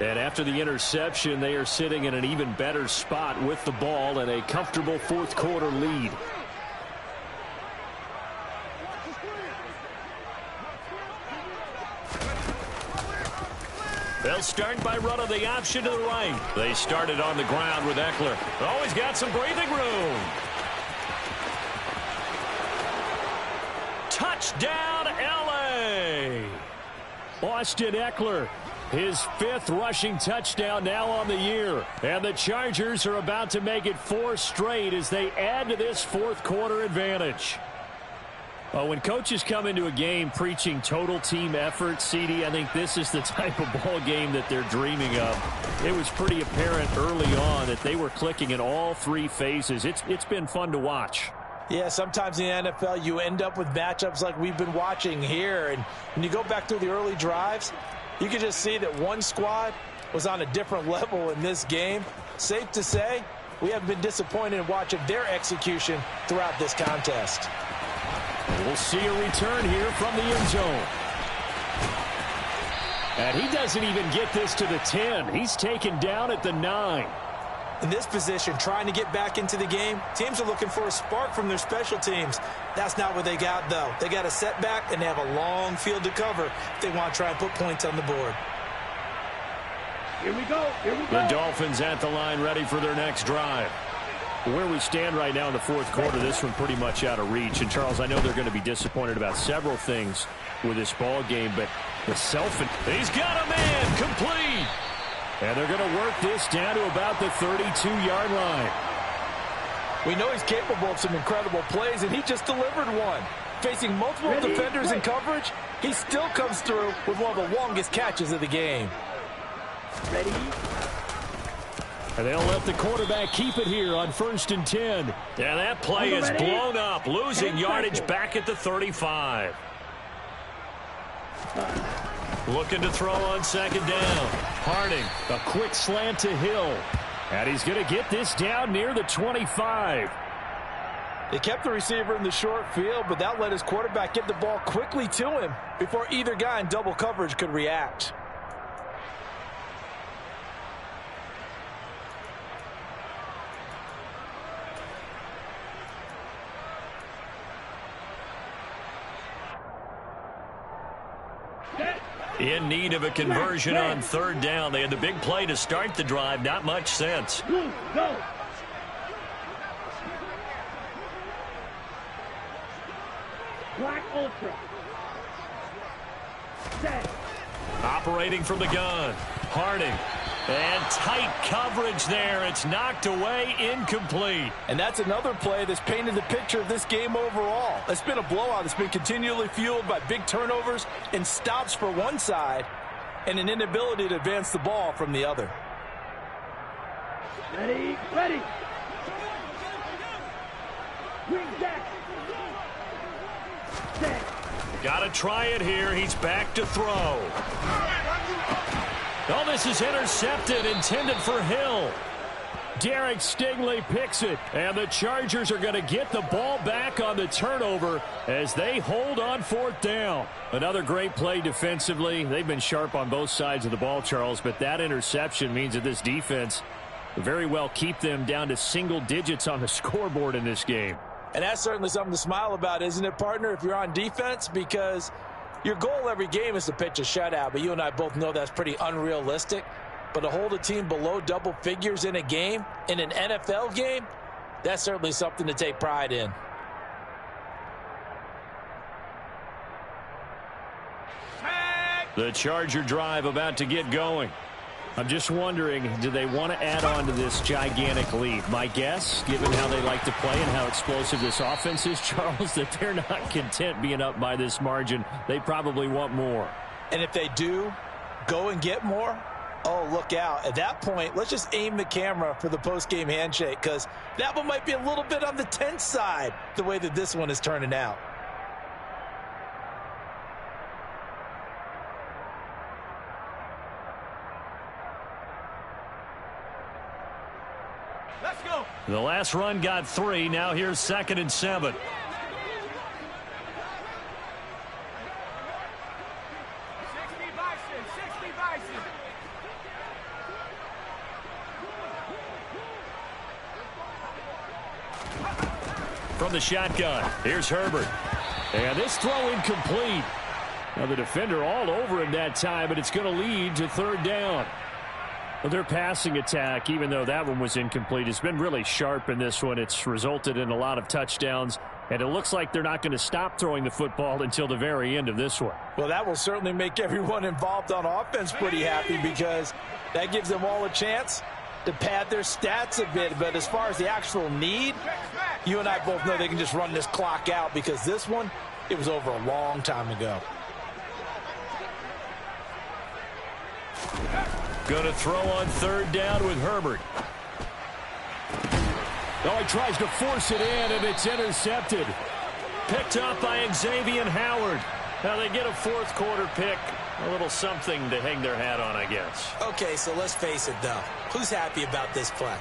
And after the interception, they are sitting in an even better spot with the ball and a comfortable 4th quarter lead. They'll start by running the option to the right. They started on the ground with Eckler. Oh, he's got some breathing room. Touchdown, L.A. Austin Eckler. His 5th rushing touchdown now on the year. And the Chargers are about to make it 4 straight as they add to this 4th quarter advantage. Well, when coaches come into a game preaching total team effort, CD, I think this is the type of ball game that they're dreaming of. It was pretty apparent early on that they were clicking in all 3 phases. It's been fun to watch. Yeah, sometimes in the NFL you end up with matchups like we've been watching here. And when you go back through the early drives, you can just see that one squad was on a different level in this game. Safe to say, we have been disappointed in watching their execution throughout this contest. We'll see a return here from the end zone. And he doesn't even get this to the 10. He's taken down at the 9. In this position, trying to get back into the game, teams are looking for a spark from their special teams. That's not what they got, though. They got a setback, and they have a long field to cover if they want to try and put points on the board. Here we go. Here we go. The Dolphins at the line, ready for their next drive. Where we stand right now in the fourth quarter, this one pretty much out of reach. And, Charles, I know they're going to be disappointed about several things with this ball game, but the he's got a man complete. And they're going to work this down to about the 32-yard line. We know he's capable of some incredible plays, and he just delivered one. Facing multiple defenders in coverage, he still comes through with one of the longest catches of the game. Ready? And they'll let the quarterback keep it here on 1st and 10. Yeah, that play is blown up, losing yardage back at the 35. Looking to throw on 2nd down. Harding, a quick slant to Hill. And he's going to get this down near the 25. They kept the receiver in the short field, but that let his quarterback get the ball quickly to him before either guy in double coverage could react. In need of a conversion on 3rd down. They had the big play to start the drive. Not much sense. Go. Black Ultra. Set. Operating from the gun. Harding. And tight coverage there. It's knocked away, incomplete. And that's another play that's painted the picture of this game overall. It's been a blowout. It's been continually fueled by big turnovers and stops for one side and an inability to advance the ball from the other. Ready. Wing back. Set. Got to try it here. He's back to throw. Oh, this is intercepted, intended for Hill. Derek Stingley picks it, and the Chargers are going to get the ball back on the turnover as they hold on 4th down. Another great play defensively. They've been sharp on both sides of the ball, Charles, but that interception means that this defense will very well keep them down to single digits on the scoreboard in this game. And that's certainly something to smile about, isn't it, partner, if you're on defense? Because your goal every game is to pitch a shutout, but you and I both know that's pretty unrealistic. But to hold a team below double figures in a game, in an NFL game, that's certainly something to take pride in. The Charger drive about to get going. I'm just wondering, do they want to add on to this gigantic lead? My guess, given how they like to play and how explosive this offense is, Charles, that they're not content being up by this margin. They probably want more. And if they do go and get more, oh, look out. At that point, let's just aim the camera for the post-game handshake, because that one might be a little bit on the tense side, the way that this one is turning out. Let's go. The last run got 3. Now here's 2nd and 7. 60 Bison. From the shotgun, here's Herbert. And this throw incomplete. Now the defender all over him that time, but it's going to lead to 3rd down. Well, their passing attack, even though that one was incomplete, has been really sharp in this one. It's resulted in a lot of touchdowns, and it looks like they're not going to stop throwing the football until the very end of this one. Well, that will certainly make everyone involved on offense pretty happy, because that gives them all a chance to pad their stats a bit. But as far as the actual need, you and I both know they can just run this clock out, because this one, it was over a long time ago. Going to throw on 3rd down with Herbert. Oh, he tries to force it in, and it's intercepted. Picked up by Xavier Howard. Now they get a 4th quarter pick. A little something to hang their hat on, I guess. Okay, so let's face it, though. Who's happy about this play?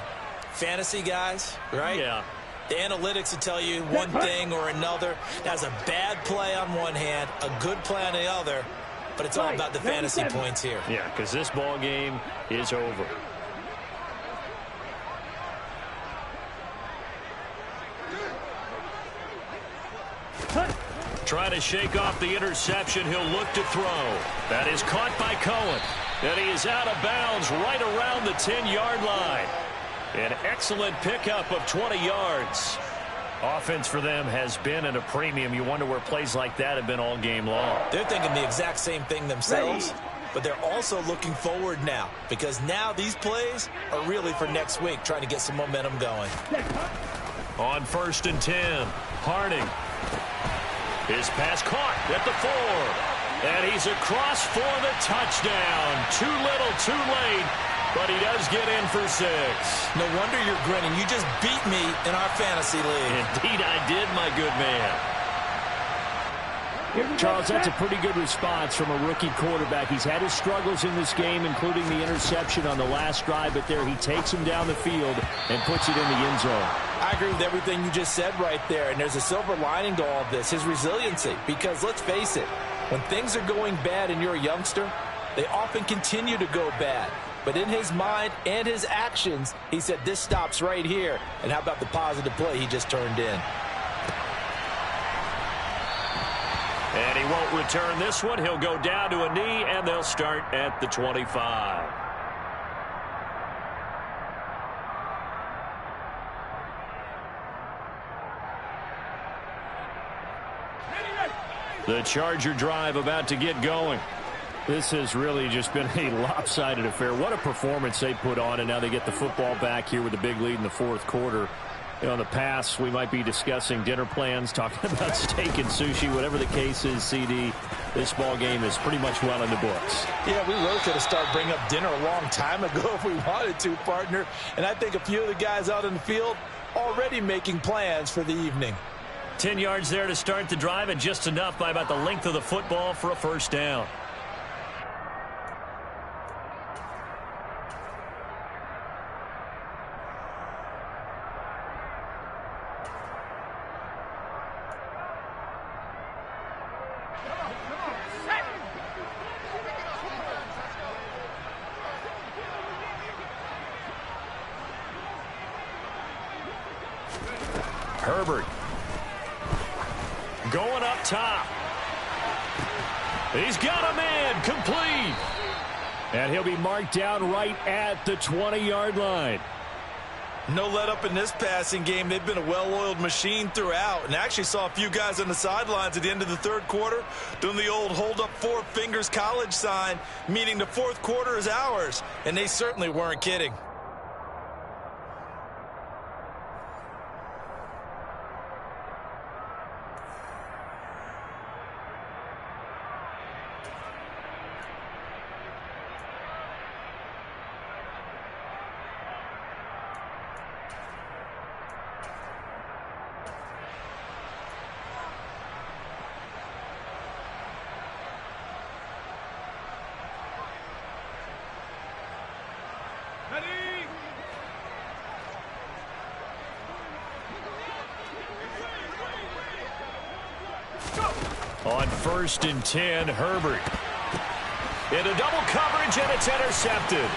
Fantasy guys, right? Yeah. The analytics will tell you one thing or another. That's a bad play on one hand, a good play on the other, but it's all about the fantasy points here. Yeah, because this ball game is over. Trying to shake off the interception. He'll look to throw. That is caught by Cohen. And he is out of bounds right around the 10-yard line. An excellent pickup of 20 yards. Offense for them has been at a premium. You wonder where plays like that have been all game long. They're thinking the exact same thing themselves, but they're also looking forward now because now these plays are really for next week, trying to get some momentum going. On 1st and 10, Harding. His pass caught at the 4. And he's across for the touchdown. Too little, too late. But he does get in for 6. No wonder you're grinning. You just beat me in our fantasy league. Indeed I did, my good man. Charles, that's a pretty good response from a rookie quarterback. He's had his struggles in this game, including the interception on the last drive, but there he takes him down the field and puts it in the end zone. I agree with everything you just said right there, and there's a silver lining to all of this, his resiliency. Because let's face it, when things are going bad and you're a youngster, they often continue to go bad. But in his mind and his actions, he said, this stops right here. And how about the positive play he just turned in? And he won't return this one. He'll go down to a knee, and they'll start at the 25. The Charger drive about to get going. This has really just been a lopsided affair. What a performance they put on, and now they get the football back here with a big lead in the 4th quarter. You know, in the past, we might be discussing dinner plans, talking about steak and sushi, whatever the case is, CD. This ball game is pretty much well in the books. Yeah, we really could have started bringing up dinner a long time ago if we wanted to, partner. And I think a few of the guys out in the field already making plans for the evening. 10 yards there to start the drive, and just enough by about the length of the football for a first down. Herbert going up top. He's got a man, complete. And he'll be marked down right at the 20-yard line. No let up in this passing game. They've been a well-oiled machine throughout. And actually saw a few guys on the sidelines at the end of the 3rd quarter doing the old hold up 4 fingers college sign, meaning the 4th quarter is ours. And they certainly weren't kidding. On 1st and 10, Herbert. Into double coverage, and it's intercepted.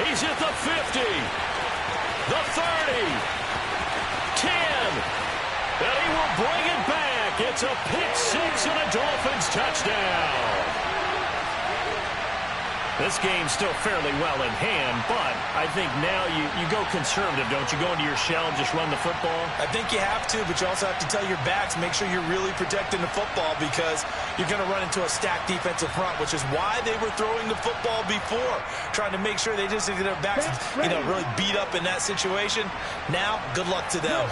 He's at the 50, the 30, 10, and he will bring it back. It's a pick-6 and a Dolphins touchdown. This game's still fairly well in hand, but I think now you go conservative, don't you? Go into your shell and just run the football? I think you have to, but you also have to tell your backs, make sure you're really protecting the football because you're going to run into a stacked defensive front, which is why they were throwing the football before, trying to make sure they just get their backs, really beat up in that situation. Now, good luck to them.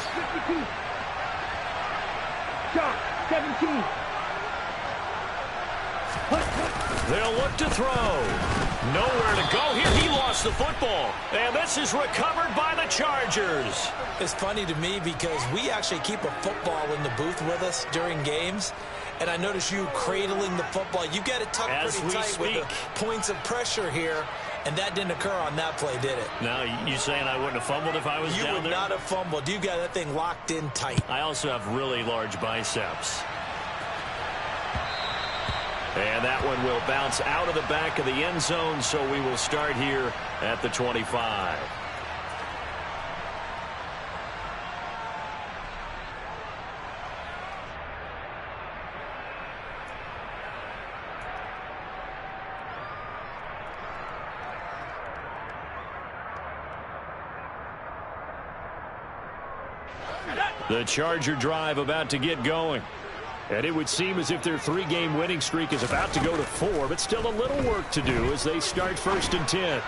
17. They'll look to throw. Nowhere to go here. He lost the football. And this is recovered by the Chargers. It's funny to me because we actually keep a football in the booth with us during games. And I notice you cradling the football. You got it tucked pretty tight with the points of pressure here. And that didn't occur on that play, did it? No, you saying I wouldn't have fumbled if I was down there? You would not have fumbled. You got that thing locked in tight. I also have really large biceps. And that one will bounce out of the back of the end zone, so we will start here at the 25. The Charger drive about to get going. And it would seem as if their 3-game winning streak is about to go to 4, but still a little work to do as they start 1st and 10.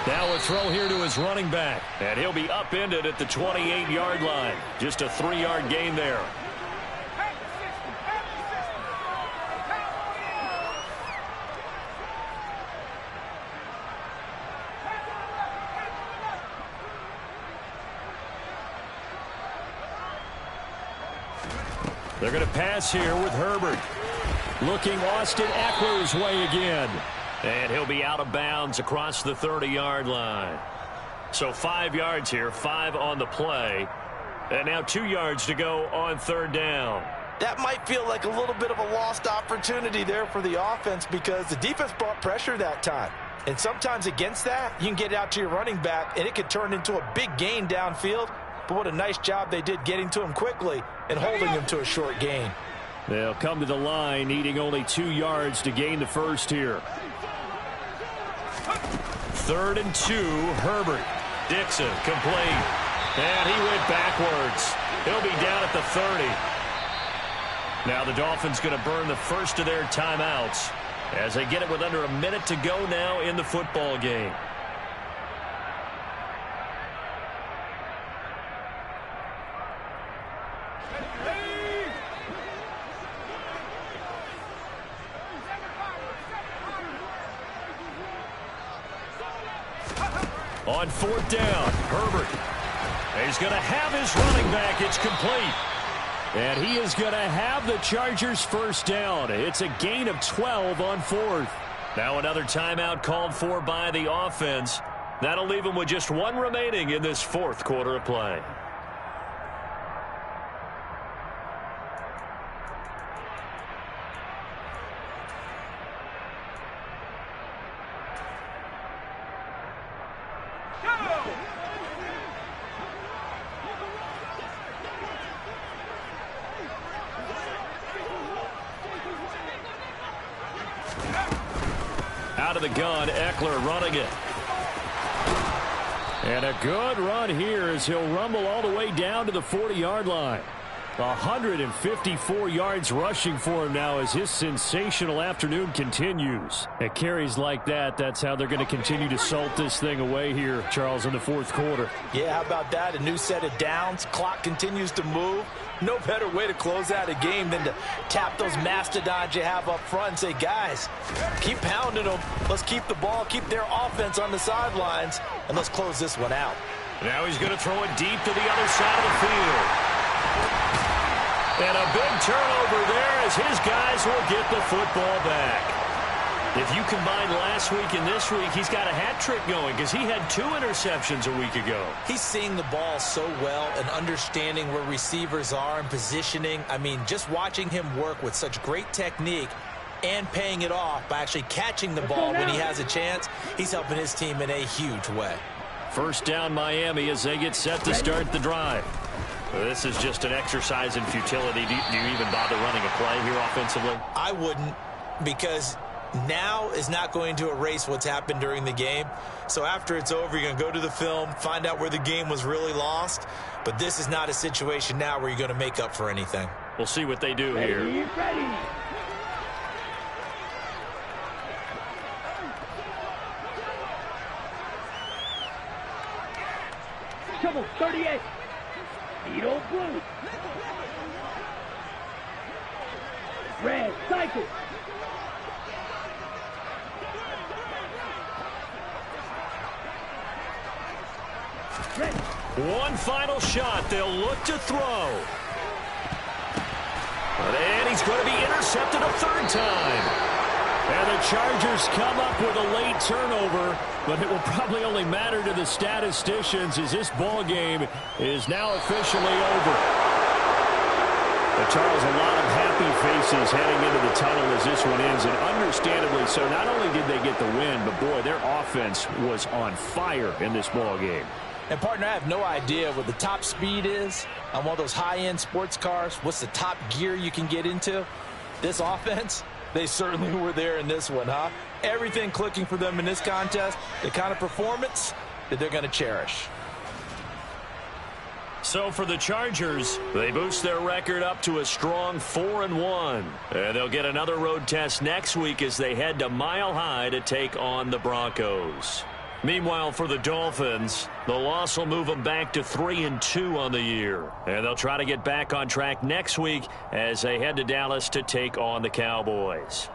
Now a throw here to his running back, and he'll be upended at the 28-yard line. Just a 3-yard gain there. They're going to pass here with Herbert. Looking Austin Eckler's way again. And he'll be out of bounds across the 30-yard line. So 5 yards here, 5 on the play. And now 2 yards to go on 3rd down. That might feel like a little bit of a lost opportunity there for the offense because the defense brought pressure that time. And sometimes against that, you can get it out to your running back, and it could turn into a big gain downfield. But what a nice job they did getting to him quickly and holding him to a short gain. They'll come to the line, needing only 2 yards to gain the first here. 3rd and 2, Herbert. Dixon, complete. And he went backwards. He'll be down at the 30. Now the Dolphins going to burn the first of their timeouts as they get it with under a minute to go now in the football game. On 4th down, Herbert. He's going to have his running back. It's complete. And he is going to have the Chargers first down. It's a gain of 12 on 4th. Now another timeout called for by the offense. That'll leave them with just 1 remaining in this 4th quarter of play. Out of the gun, Eckler running it. And a good run here as he'll rumble all the way down to the 40-yard line. 154 yards rushing for him now as his sensational afternoon continues. At carries like that, that's how they're going to continue to salt this thing away here, Charles, in the 4th quarter. Yeah, how about that? A new set of downs. Clock continues to move. No better way to close out a game than to tap those mastodons you have up front and say, guys, keep pounding them. Let's keep the ball, keep their offense on the sidelines, and let's close this one out. Now he's going to throw it deep to the other side of the field. And a big turnover there as his guys will get the football back. If you combine last week and this week, he's got a hat trick going because he had 2 interceptions a week ago. He's seeing the ball so well and understanding where receivers are and positioning. I mean, just watching him work with such great technique and paying it off by actually catching the ball when he has a chance, he's helping his team in a huge way. First down Miami as they get set to start the drive. This is just an exercise in futility. Do you even bother running a play here offensively? I wouldn't, because now is not going to erase what's happened during the game. So after it's over, you're going to go to the film, find out where the game was really lost. But this is not a situation now where you're going to make up for anything. We'll see what they do here. Ready. Trouble, 38. Needle blue. Red, cycle. Red. One final shot. They'll look to throw. And he's going to be intercepted a third time. And the Chargers come up with a late turnover, but it will probably only matter to the statisticians as this ball game is now officially over. But Charles, a lot of happy faces heading into the tunnel as this one ends, and understandably so. Not only did they get the win, but boy, their offense was on fire in this ball game. And, partner, I have no idea what the top speed is on one of those high-end sports cars. What's the top gear you can get into? This offense, they certainly were there in this one, huh? Everything clicking for them in this contest, the kind of performance that they're going to cherish. So for the Chargers, they boost their record up to a strong 4-1. And they'll get another road test next week as they head to Mile High to take on the Broncos. Meanwhile, for the Dolphins, the loss will move them back to 3-2 on the year. And they'll try to get back on track next week as they head to Dallas to take on the Cowboys.